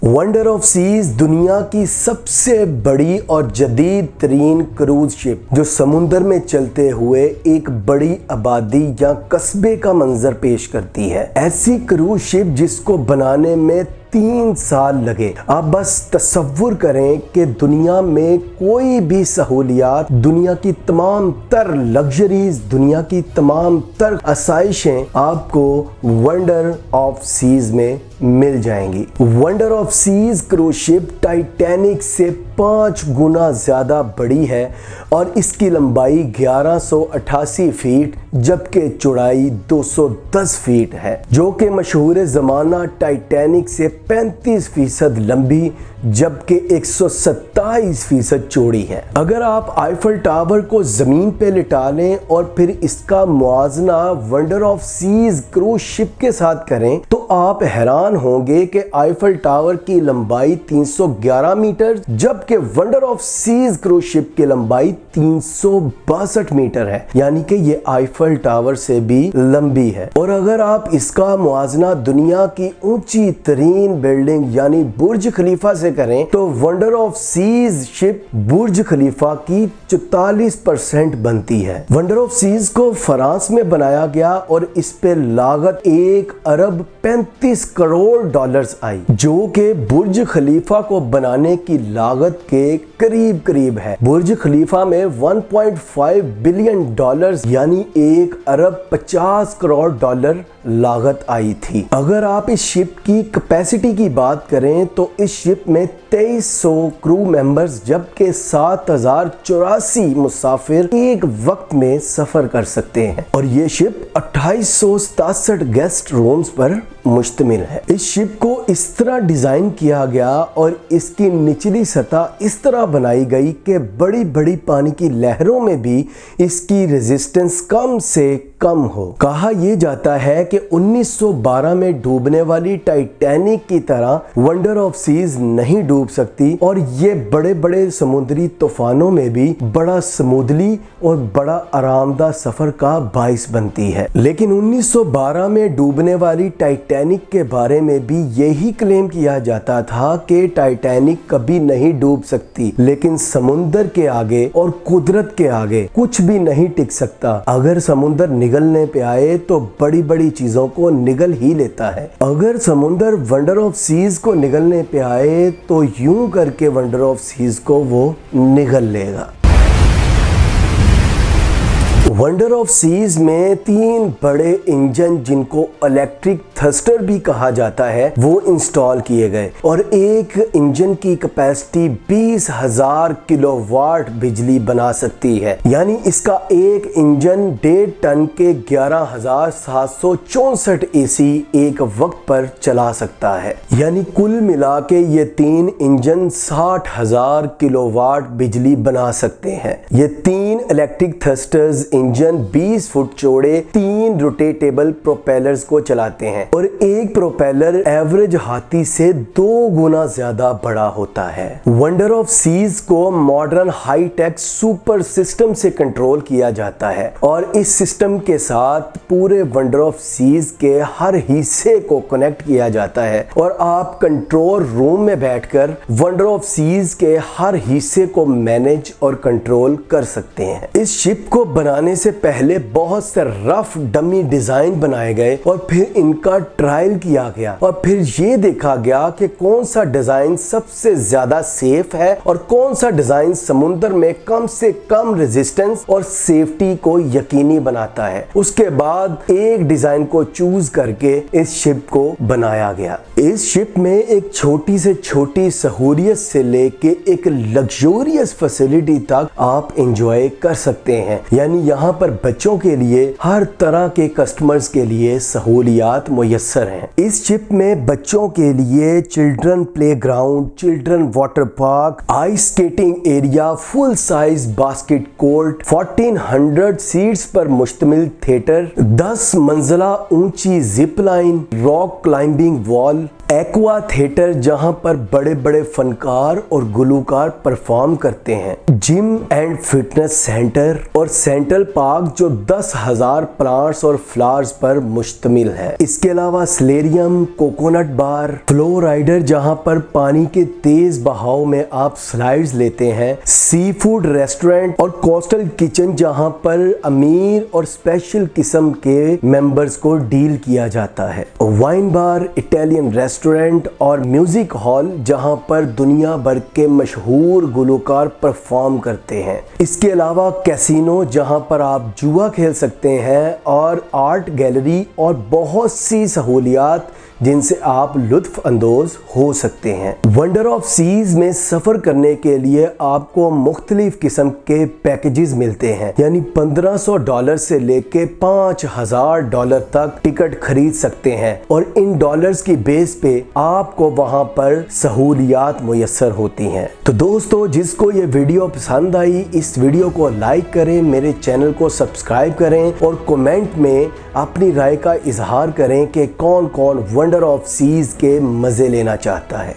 Wonder of seize दुनिया की सबसे बड़ी और जदीद तरीन क्रूज शिप जो समुंदर में चलते हुए एक बड़ी आबादी या कस्बे का मंजर पेश करती है। ऐसी क्रूज शिप जिसको बनाने में 3 साल लगे। आप बस तसव्वुर करें कि दुनिया में कोई भी सहूलियात, दुनिया की तमाम तर लग्जरीज, दुनिया की तमाम तर आसाइशें आपको वंडर ऑफ सीज में मिल जाएंगी। Wonder of seas cruise ship Titanic से 5 गुना ज़्यादा बड़ी है और इसकी लंबाई 1188 फीट जबकि चौड़ाई 210 फीट है, जो कि मशहूर ज़माना टाइटैनिक से 35% लंबी जबकि 127% चौड़ी है। अगर आप आईफल टावर को ज़मीन पे लिटा लें और फिर इसका मुआजना wonder of seas cruise ship के साथ करें तो आप हैरान होंगे कि आईफल टावर की लंबाई 311 मीटर जबकि wonder of seas cruise ship की लंबाई 362 मीटर है, यानी कि ये आईफल टावर से भी लंबी है। और अगर आप इसका मुआजना दुनिया की ऊंची तरीन बिल्डिंग यानी बुर्ज खलीफा से करें तो वंडर ऑफ सीज शिप बुर्ज खलीफा की 44% बनती है। वंडर ऑफ सीज को फ्रांस में बनाया गया और इस पे लागत 1 अरब 35 करोड़ डॉलर्स आई, जो कि बुर्ज खलीफा को बनाने की लागत के करीब है। बुर्ज खलीफा में 1.5 बिलियन डॉलर्स यानी 1 अरब 50 करोड़ डॉलर लागत आई थी। अगर आप इस शिप की कैपेसिटी की बात करें तो इस शिप में 2300 क्रू मेंबर्स जबकि 7084 मुसाफिर एक वक्त में सफर कर सकते हैं और ये शिप 2867 गेस्ट रूम्स पर मुश्तमिल है। इस शिप को इस तरह डिजाइन किया गया और इसकी निचली सतह इस तरह बनाई गई कि बड़ी बड़ी पानी की लहरों में भी इसकी रेजिस्टेंस कम से कम हो। कहा यह जाता है कि 1912 में डूबने वाली टाइटैनिक की तरह वंडर ऑफ सीज नहीं डूब सकती और ये बड़े बड़े समुद्री तूफानों में भी बड़ा स्मूथली और बड़ा आरामदायक सफर का बाइस बनती है। लेकिन 1912 में डूबने वाली टाइटैनिक के बारे में भी यही क्लेम किया जाता था कि टाइटैनिक कभी नहीं डूब सकती, लेकिन समुंदर के आगे और कुदरत के आगे कुछ भी नहीं टिक सकता। अगर समुंदर निगलने पे आए तो बड़ी बड़ी चीजों को निगल ही लेता है। अगर समुंदर वंडर ऑफ सीज को निगलने पे आए तो यूं करके वंडर ऑफ सीज को वो निगल लेगा। वंडर ऑफ सीज में 3 बड़े इंजन जिनको इलेक्ट्रिक थ्रस्टर भी कहा जाता है वो इंस्टॉल किए गए और एक इंजन की कैपेसिटी 20,000 किलोवाट बिजली बना सकती है, यानी इसका एक इंजन 1.5 टन के 11,764 एसी एक वक्त पर चला सकता है। यानी कुल मिला के ये 3 इंजन 60,000 किलोवाट बिजली बना सकते हैं। ये 3 इलेक्ट्रिक थ्रस्टर्स इंजन 20 फुट चौड़े 3 रोटेटेबल प्रोपेलर्स को चलाते हैं और एक प्रोपेलर एवरेज हाथी से 2 गुना ज्यादा बड़ा होता है। वंडर ऑफ सीज को modern high tech super system से कंट्रोल किया जाता है और इस सिस्टम के साथ पूरे वंडर ऑफ सीज के हर हिस्से को कनेक्ट किया जाता है और आप कंट्रोल रूम में बैठकर वंडर ऑफ सीज के हर हिस्से को मैनेज और कंट्रोल कर सकते हैं। इस शिप को बनाने से पहले बहुत से रफ डमी डिजाइन बनाए गए और फिर इनका ट्रायल किया गया और फिर ये देखा गया कि कौन सा डिजाइन सबसे ज्यादा सेफ है और कौन सा डिजाइन समुद्र में कम से कम रेजिस्टेंस और सेफ्टी को यकीनी बनाता है। उसके बाद एक डिजाइन को चूज करके इस शिप को बनाया गया। इस शिप में एक छोटी से छोटी सहूलियत से लेके एक लग्जूरियस फैसिलिटी तक आप एंजॉय कर सकते हैं, यानी यहाँ पर बच्चों के लिए हर तरह के कस्टमर्स के लिए सहूलियात मुयस्सर हैं। इस शिप में बच्चों के लिए children playground, children water park, ice skating area, full size basket court, 1400 seats पर मुश्तमिल थिएटर, 10 मंजिला ऊंची zip line, rock climbing wall, aqua theatre जहां पर बड़े बड़े फनकार और गुलूकार परफॉर्म करते हैं, जिम एंड फिटनेस सेंटर और सेंट्रल पार्क जो 10,000 प्लांट्स और फ्लावर्स पर मुश्तमिल है। इसके अलावा स्लेरियम, कोकोनट बार, फ्लो राइडर जहां पर पानी के तेज बहाव में आप स्लाइड्स लेते हैं, सी फूड रेस्टोरेंट और कोस्टल किचन जहां पर अमीर और स्पेशल किस्म के मेंबर्स को डील किया जाता है, वाइन बार, इटालियन रेस्टोरेंट और म्यूजिक हॉल जहां पर दुनिया भर के मशहूर गुलूकार परफॉर्म करते हैं। इसके अलावा कैसीनो जहां पर आप जुआ खेल सकते हैं और आर्ट गैलरी और बहुत सी सहूलियात जिनसे आप लुत्फ अंदोज हो सकते हैं। वंडर ऑफ सीज में सफ़र करने के लिए आपको मुख्तलिफ किस्म के पैकेजेस मिलते हैं, यानी $1500 से लेके $5000 तक टिकट खरीद सकते हैं और इन डॉलर्स की बेस पे आपको वहां पर सहूलियात मुयस्सर होती हैं। तो दोस्तों, जिसको ये वीडियो पसंद आई, इस वीडियो को लाइक करें, मेरे चैनल को सब्सक्राइब करें और कमेंट में अपनी राय का इजहार करें कि कौन कौन वंडर ऑफ सीज के मजे लेना चाहता है।